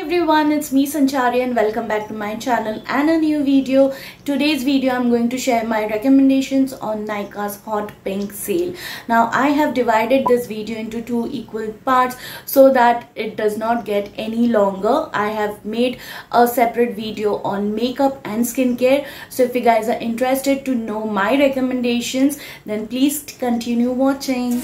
Everyone, it's me Sanchari and welcome back to my channel and a new video. Today's video I'm going to share my recommendations on Nykaa's hot pink sale. Now I have divided this video into two equal parts so that it does not get any longer. I have made a separate video on makeup and skincare. So if you guys are interested to know my recommendations, then please continue watching.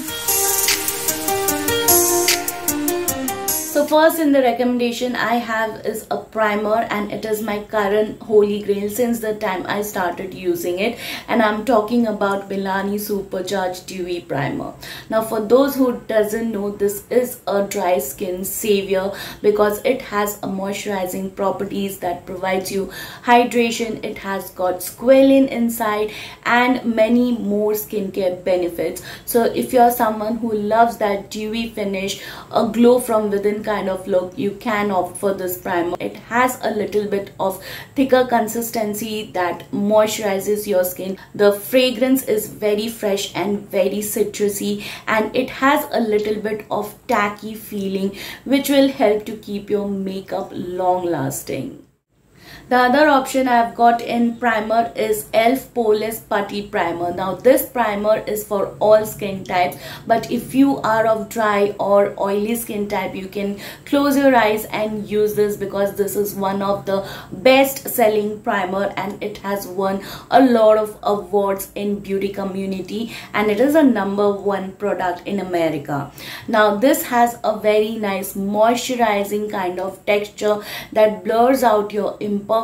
So first in the recommendation I have is a primer, and it is my current holy grail since the time I started using it, and I'm talking about Milani Supercharged Dewy primer. Now for those who doesn't know, this is a dry skin savior because it has a moisturizing properties that provides you hydration. It has got squalene inside and many more skincare benefits. So if you're someone who loves that dewy finish, a glow from within kind of look, you can opt for this primer. It has a little bit of thicker consistency that moisturizes your skin. The fragrance is very fresh and very citrusy, and it has a little bit of tacky feeling which will help to keep your makeup long lasting. The other option I've got in primer is e.l.f. Poreless Putty primer. Now this primer is for all skin types, but if you are of dry or oily skin type, you can close your eyes and use this because this is one of the best selling primer and it has won a lot of awards in beauty community, and it is a #1 product in America. Now this has a very nice moisturizing kind of texture that blurs out your imperfection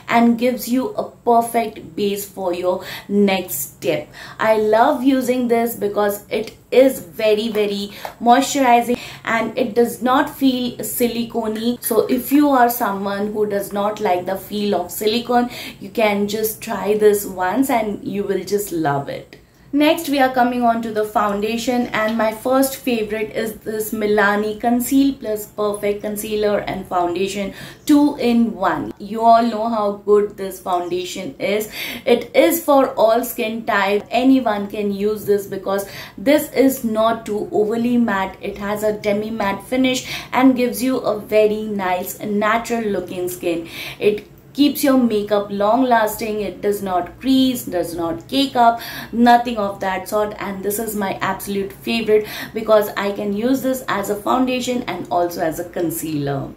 and gives you a perfect base for your next step. I love using this because it is very moisturizing and it does not feel silicone-y. So if you are someone who does not like the feel of silicone, you can just try this once and you will just love it. Next we are coming on to the foundation, and my first favorite is this Milani Conceal Plus Perfect Concealer and Foundation 2-in-1. You all know how good this foundation is. It is for all skin type. Anyone can use this because this is not too overly matte. It has a demi matte finish and gives you a very nice natural looking skin. It keeps your makeup long lasting. It does not crease, does not cake up, nothing of that sort, and this is my absolute favorite because I can use this as a foundation and also as a concealer.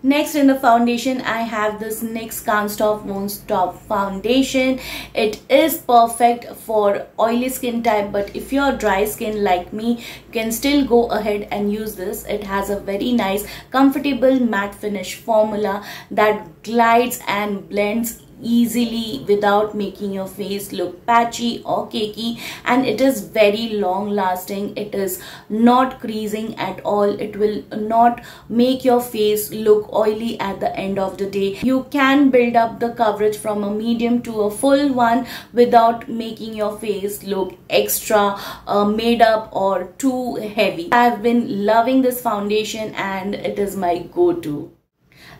Next in the foundation I have this NYX Can't Stop Won't Stop foundation. It is perfect for oily skin type, but if you're dry skin like me, you can still go ahead and use this. It has a very nice comfortable matte finish formula that glides and blends easily without making your face look patchy or cakey, and it is very long lasting. It is not creasing at all. It will not make your face look oily at the end of the day. You can build up the coverage from a medium to a full one without making your face look extra made up or too heavy. I've been loving this foundation and it is my go-to.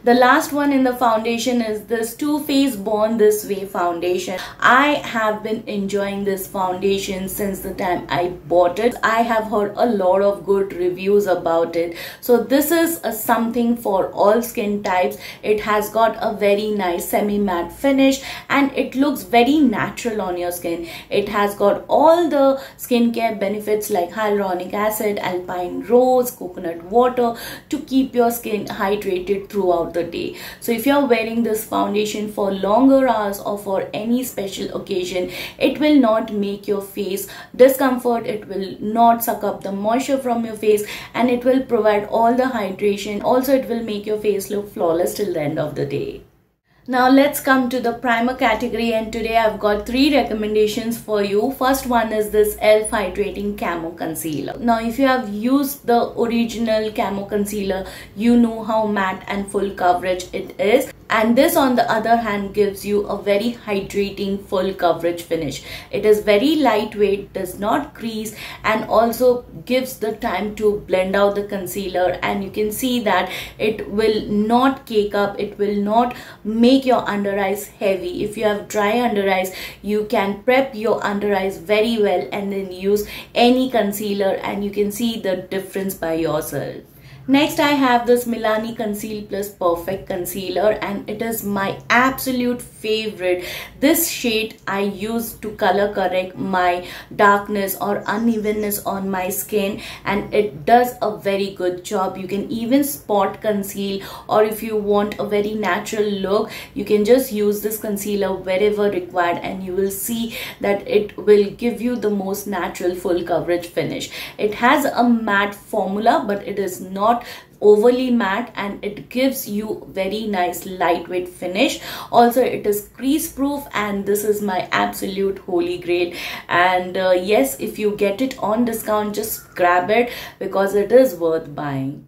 The last one in the foundation is this Too Faced Born This Way foundation. I have been enjoying this foundation since the time I bought it. I have heard a lot of good reviews about it. So this is something for all skin types. It has got a very nice semi-matte finish and it looks very natural on your skin. It has got all the skincare benefits like hyaluronic acid, alpine rose, coconut water to keep your skin hydrated throughout the day. So if you're wearing this foundation for longer hours or for any special occasion, it will not make your face discomfort. It will not suck up the moisture from your face, and it will provide all the hydration. Also it will make your face look flawless till the end of the day. Now let's come to the primer category, and today I've got 3 recommendations for you. First one is this e.l.f. Hydrating Camo Concealer. Now if you have used the original Camo Concealer, you know how matte and full coverage it is. And this on the other hand gives you a very hydrating full coverage finish. It is very lightweight, does not crease, and also gives the time to blend out the concealer, and you can see that it will not cake up. It will not make your under eyes heavy. If you have dry under eyes, you can prep your under eyes very well and then use any concealer and you can see the difference by yourself. Next, I have this Milani Conceal Plus Perfect Concealer, and it is my absolute favorite. This shade I use to color correct my darkness or unevenness on my skin, and it does a very good job. You can even spot conceal, or if you want a very natural look, you can just use this concealer wherever required, and you will see that it will give you the most natural full coverage finish. It has a matte formula, but it is not overly matte, and it gives you very nice lightweight finish. Also, it is crease proof, and this is my absolute holy grail. And yes, if you get it on discount, just grab it because it is worth buying.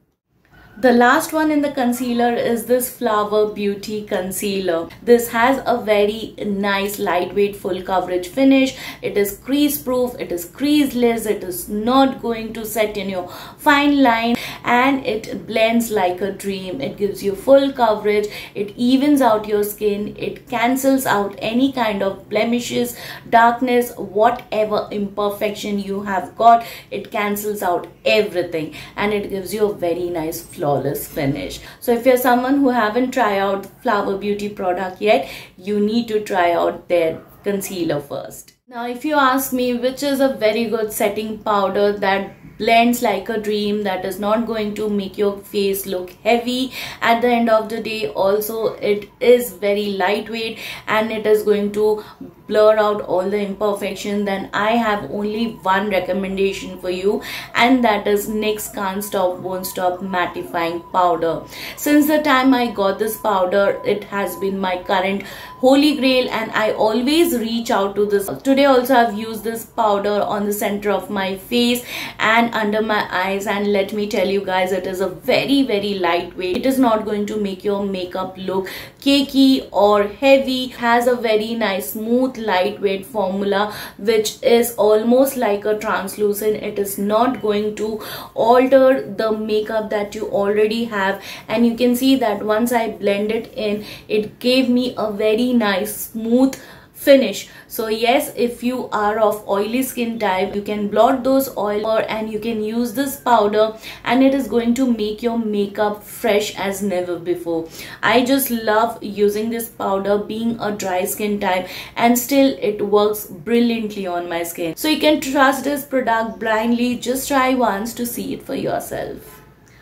The last one in the concealer is this Flower Beauty concealer. This has a very nice lightweight full coverage finish. It is crease proof, it is creaseless, it is not going to set in your fine line, and it blends like a dream. It gives you full coverage, it evens out your skin, it cancels out any kind of blemishes, darkness, whatever imperfection you have got. It cancels out everything, and it gives you a very nice flawless finish. So if you're someone who haven't tried out Flower Beauty product yet, you need to try out their concealer first. Now, if you ask me which is a very good setting powder that blends like a dream, that is not going to make your face look heavy at the end of the day, also it is very lightweight and it is going to blur out all the imperfection, then I have only one recommendation for you, and that is NYX Can't Stop Won't Stop Mattifying powder. Since the time I got this powder, it has been my current holy grail, and I always reach out to this. Today also I've used this powder on the center of my face and under my eyes, and let me tell you guys, it is a very lightweight. It is not going to make your makeup look cakey or heavy. It has a very nice smooth lightweight formula which is almost like a translucent. It is not going to alter the makeup that you already have, and you can see that once I blend it in, it gave me a very nice smooth finish. So yes, if you are of oily skin type, you can blot those oil and you can use this powder, and it is going to make your makeup fresh as never before. I just love using this powder being a dry skin type, and still it works brilliantly on my skin. So you can trust this product blindly. Just try once to see it for yourself.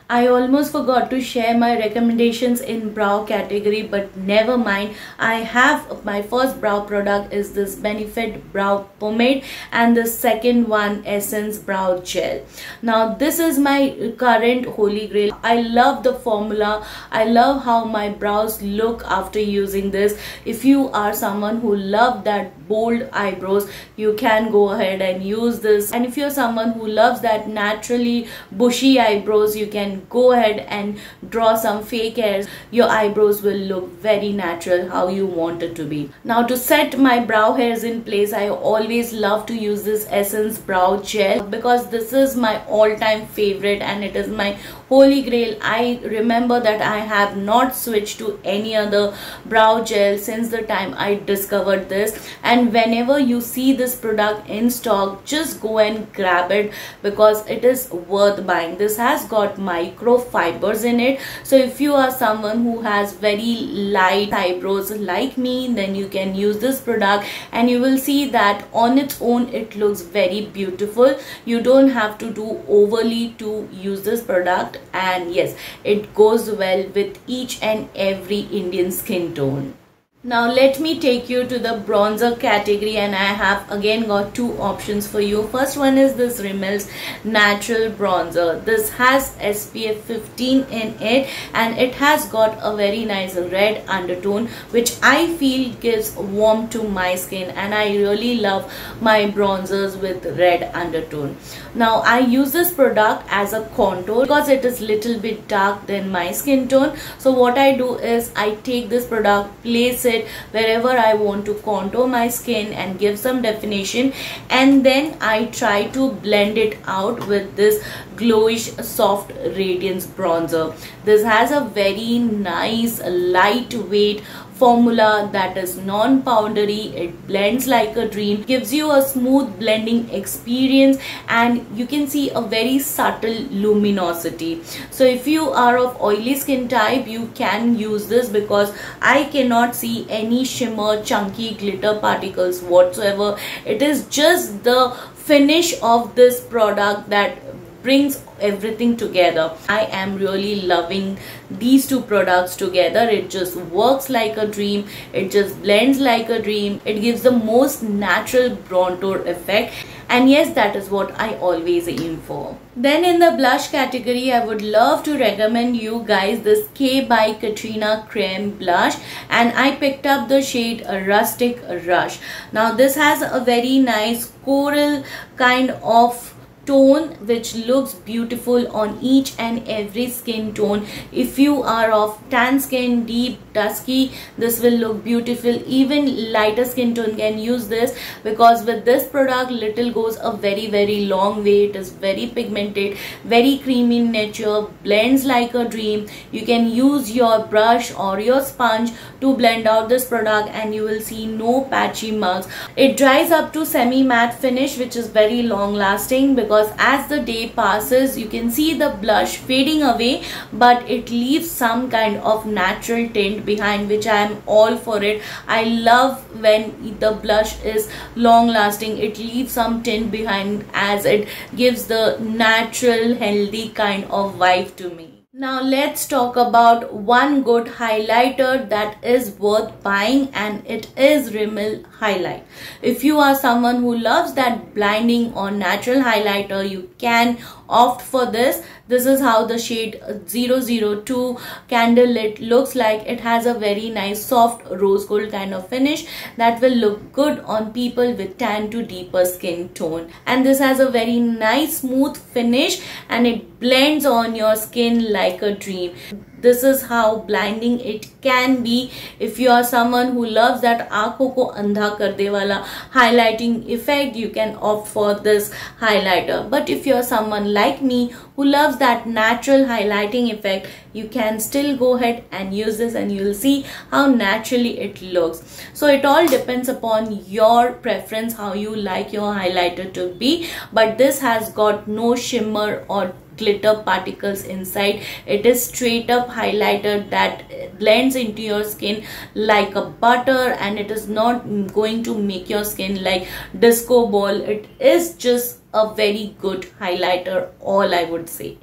I almost forgot to share my recommendations in brow category, but never mind. I have my first brow product is this Benefit Brow Pomade, and the second one Essence Brow Gel. Now this is my current holy grail. I love the formula. I love how my brows look after using this. If you are someone who loves that bold eyebrows, you can go ahead and use this. And if you're someone who loves that naturally bushy eyebrows, you can go ahead and draw some fake hairs. Your eyebrows will look very natural, how you want it to be. Now to set my brow hairs in place, I always love to use this Essence Brow Gel because this is my all-time favorite and it is my holy grail. I remember that I have not switched to any other brow gel since the time I discovered this, and whenever you see this product in stock, just go and grab it because it is worth buying. This has got microfibers in it, so if you are someone who has very light eyebrows like me, then you can use this product and you will see that on its own it looks very beautiful. You don't have to do overly to use this product, and yes, it goes well with each and every Indian skin tone. Now let me take you to the bronzer category, and I have again got two options for you. First one is this Rimmels natural bronzer. This has SPF 15 in it, and it has got a very nice red undertone which I feel gives warmth to my skin, and I really love my bronzers with red undertone. Now I use this product as a contour because it is little bit dark than my skin tone. So what I do is I take this product, place it wherever I want to contour my skin and give some definition, and then I try to blend it out with this glowish soft radiance bronzer. This has a very nice lightweight formula that is non-powdery. It blends like a dream, gives you a smooth blending experience, and you can see a very subtle luminosity. So if you are of oily skin type, you can use this because I cannot see any shimmer, chunky glitter particles whatsoever. It is just the finish of this product that brings everything together. I am really loving these two products together. It just works like a dream. It just blends like a dream. It gives the most natural bronzer effect, and yes, that is what I always aim for. Then in the blush category, I would love to recommend you guys this K by Katrina Creme blush, and I picked up the shade Rustic Rush. Now this has a very nice coral kind of tone which looks beautiful on each and every skin tone. If you are of tan skin, deep, dusky, this will look beautiful. Even lighter skin tone can use this, because with this product little goes a very long way. It is very pigmented, very creamy in nature, blends like a dream. You can use your brush or your sponge to blend out this product and you will see no patchy marks. It dries up to semi matte finish, which is very long lasting, because as the day passes you can see the blush fading away, but it leaves some kind of natural tint behind, which I am all for it. I love when the blush is long lasting. It leaves some tint behind as it gives the natural healthy kind of vibe to me. Now let's talk about one good highlighter that is worth buying, and it is Rimmel highlight. If you are someone who loves that blinding or natural highlighter, you can opt for this. This is how the shade 002 Candlelit looks like. It has a very nice soft rose gold kind of finish that will look good on people with tan to deeper skin tone. And this has a very nice smooth finish and it blends on your skin like a dream. This is how blinding it can be. If you are someone who loves that aankhon ko andha kar de wala highlighting effect, you can opt for this highlighter. But if you are someone like me who loves that natural highlighting effect, you can still go ahead and use this and you will see how naturally it looks. So it all depends upon your preference, how you like your highlighter to be. But this has got no shimmer or glitter particles inside. It is straight up highlighter that blends into your skin like a butter, and it is not going to make your skin like disco ball. It is just a very good highlighter, all I would say.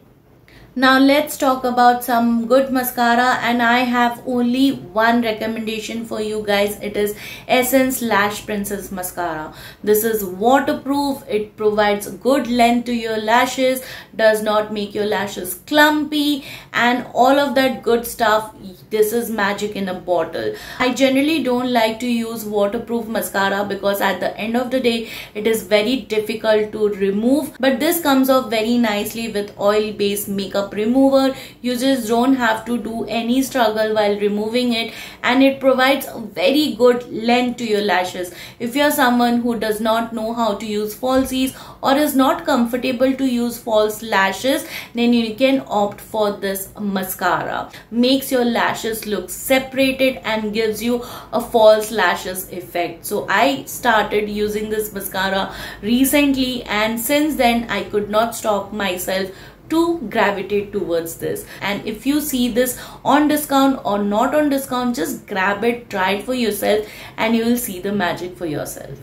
Now let's talk about some good mascara, and I have only one recommendation for you guys. It is Essence Lash Princess Mascara. This is waterproof. It provides good length to your lashes, does not make your lashes clumpy, and all of that good stuff. This is magic in a bottle. I generally don't like to use waterproof mascara because at the end of the day it is very difficult to remove, but this comes off very nicely with oil based makeup remover. Users don't have to do any struggle while removing it, and it provides a very good length to your lashes. If you are someone who does not know how to use falsies or is not comfortable to use false lashes, then you can opt for this mascara. Makes your lashes look separated and gives you a false lashes effect. So I started using this mascara recently, and since then I could not stop myself to gravitate towards this. And if you see this on discount or not on discount, just grab it, try it for yourself, and you will see the magic for yourself.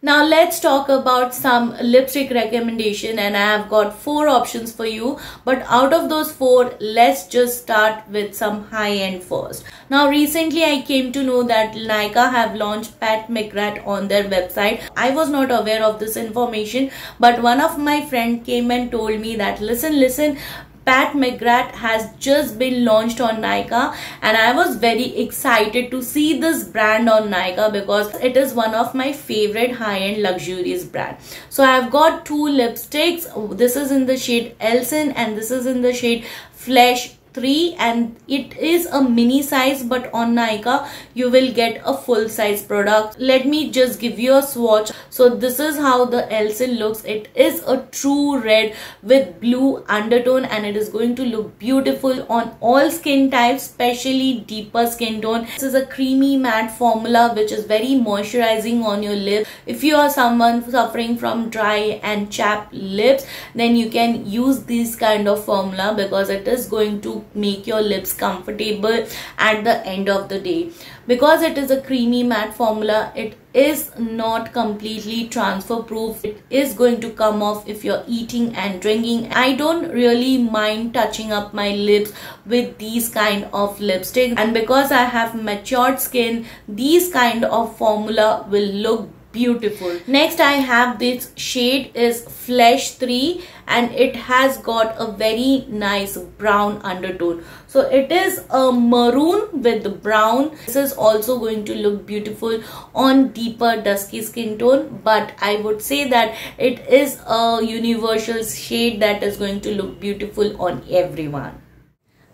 Now let's talk about some lipstick recommendation, and I have got 4 options for you, but out of those 4, let's just start with some high-end first. Now recently I came to know that Nykaa have launched Pat McGrath on their website. I was not aware of this information, but one of my friend came and told me that listen, Pat McGrath has just been launched on Nykaa, and I was very excited to see this brand on Nykaa because it is one of my favorite high-end luxurious brand. So I have got 2 lipsticks. This is in the shade Elson and this is in the shade Flesh 3 and it is a mini size, but on Nykaa you will get a full size product. Let me just give you a swatch. So this is how the e.l.f. looks. It is a true red with blue undertone and it is going to look beautiful on all skin types, especially deeper skin tone. This is a creamy matte formula which is very moisturizing on your lips. If you are someone suffering from dry and chapped lips, then you can use this kind of formula because it is going to make your lips comfortable at the end of the day. Because it is a creamy matte formula, it is not completely transfer proof. It is going to come off if you're eating and drinking. I don't really mind touching up my lips with these kind of lipsticks, and because I have matured skin, these kind of formula will look beautiful. Next I have this shade is Flesh 3 and it has got a very nice brown undertone. So it is a maroon with brown. This is also going to look beautiful on deeper dusky skin tone, but I would say that it is a universal shade that is going to look beautiful on everyone.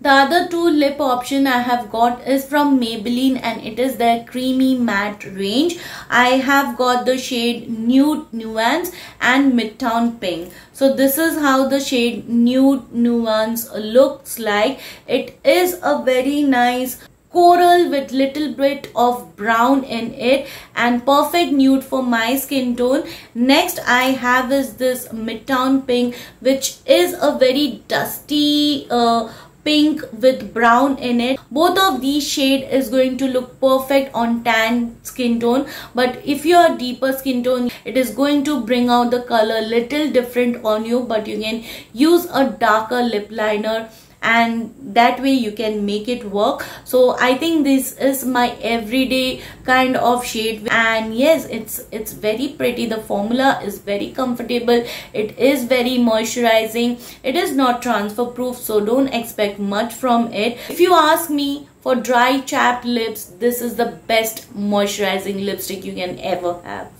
The other two lip option I have got is from Maybelline and it is their creamy matte range. I have got the shade Nude, Nuance and Midtown Pink. So this is how the shade Nude, Nuance looks like. It is a very nice coral with little bit of brown in it and perfect nude for my skin tone. Next I have is this Midtown Pink, which is a very dusty pink with brown in it. Both of these shade is going to look perfect on tan skin tone, but if you are deeper skin tone, it is going to bring out the color little different on you, but you can use a darker lip liner and that way you can make it work. So I think this is my everyday kind of shade, and yes, it's very pretty. The formula is very comfortable, it is very moisturizing, it is not transfer proof, so don't expect much from it. If you ask me, for dry chapped lips, this is the best moisturizing lipstick you can ever have.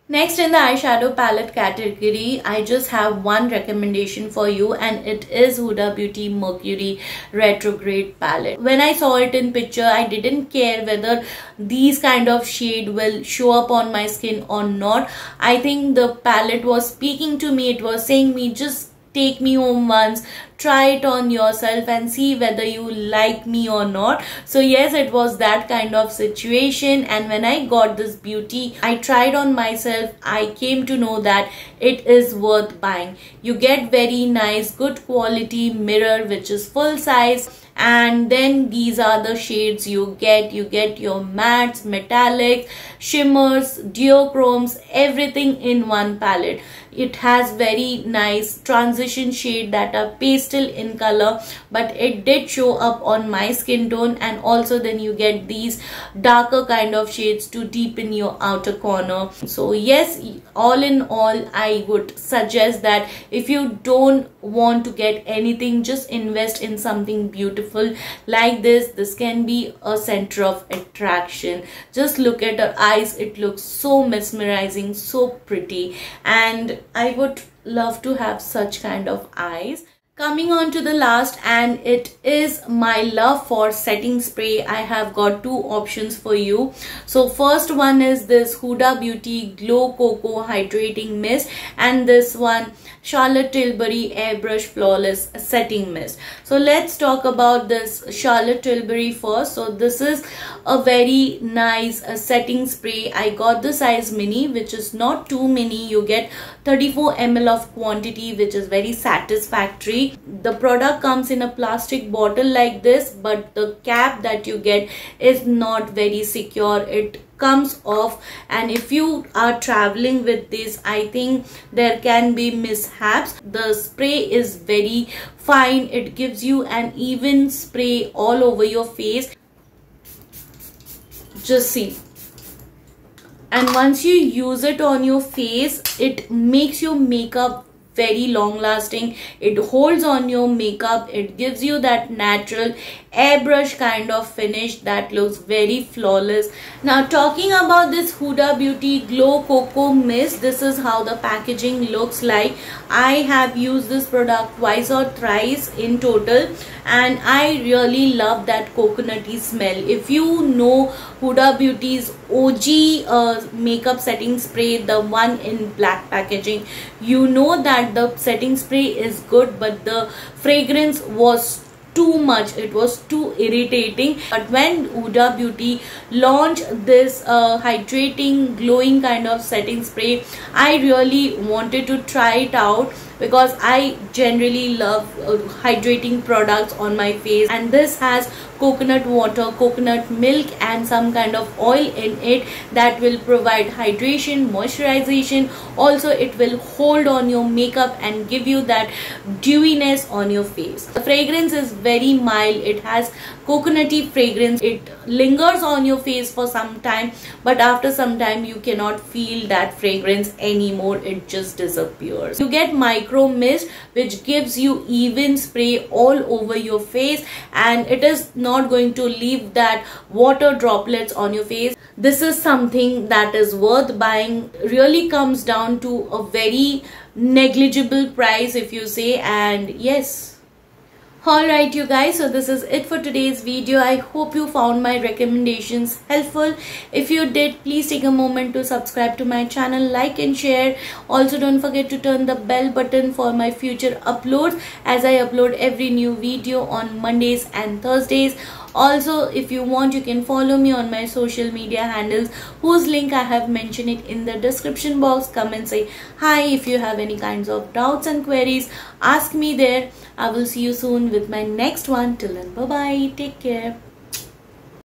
Next, in the eyeshadow palette category, I just have one recommendation for you and it is Huda Beauty Mercury Retrograde palette. When I saw it in picture, I didn't care whether these kind of shade will show up on my skin or not. I think the palette was speaking to me. It was saying me, just take me home once, try it on yourself and see whether you like me or not. So yes, it was that kind of situation, and when I got this beauty, I tried on myself. I came to know that it is worth buying. You get very nice good quality mirror which is full size, and then these are the shades you get. You get your mattes, metallics, shimmers, duochromes, everything in one palette. It has very nice transition shade that are pastel in color, but it did show up on my skin tone, and also then you get these darker kind of shades to deepen your outer corner. So yes, all in all, I would suggest that if you don't want to get anything, just invest in something beautiful like this. This can be a center of attraction. Just look at her eyes, it looks so mesmerizing, so pretty, and I would love to have such kind of eyes. Coming on to the last, and it is my love for setting spray. I have got two options for you. So first one is this Huda Beauty Glow Cocoa Hydrating Mist, and this one Charlotte Tilbury Airbrush Flawless Setting Mist. So let's talk about this Charlotte Tilbury first. So this is a very nice setting spray. I got the size mini, which is not too mini. You get 34 ml of quantity, which is very satisfactory. The product comes in a plastic bottle like this, but the cap that you get is not very secure. It comes off, and if you are traveling with this, I think there can be mishaps. The spray is very fine. It gives you an even spray all over your face. Just see. And once you use it on your face, it makes your makeup very long lasting. It holds on your makeup. It gives you that natural airbrush kind of finish that looks very flawless. Now talking about this Huda Beauty Glow Cocoa Mist, this is how the packaging looks like. I have used this product twice or thrice in total, and I really love that coconutty smell. If you know Huda Beauty's OG makeup setting spray, the one in black packaging, you know that the setting spray is good, but the fragrance was too much. It was too irritating. But when Huda Beauty launched this hydrating glowing kind of setting spray, I really wanted to try it out because I generally love hydrating products on my face, and this has coconut water, coconut milk and some kind of oil in it that will provide hydration, moisturization. Also it will hold on your makeup and give you that dewiness on your face. The fragrance is very mild. It has coconutty fragrance. It lingers on your face for some time, but after some time you cannot feel that fragrance anymore. It just disappears. You get micro mist which gives you even spray all over your face, and it is not going to leave that water droplets on your face. This is something that is worth buying. Really comes down to a very negligible price if you say. And yes, alright you guys, so this is it for today's video. I hope you found my recommendations helpful. If you did, please take a moment to subscribe to my channel, like and share. Also don't forget to turn the bell button for my future uploads, as I upload every new video on Mondays and Thursdays. Also, if you want, you can follow me on my social media handles, whose link I have mentioned it in the description box. Come and say hi. If you have any kinds of doubts and queries, ask me there. I will see you soon with my next one. Till then, bye bye, take care.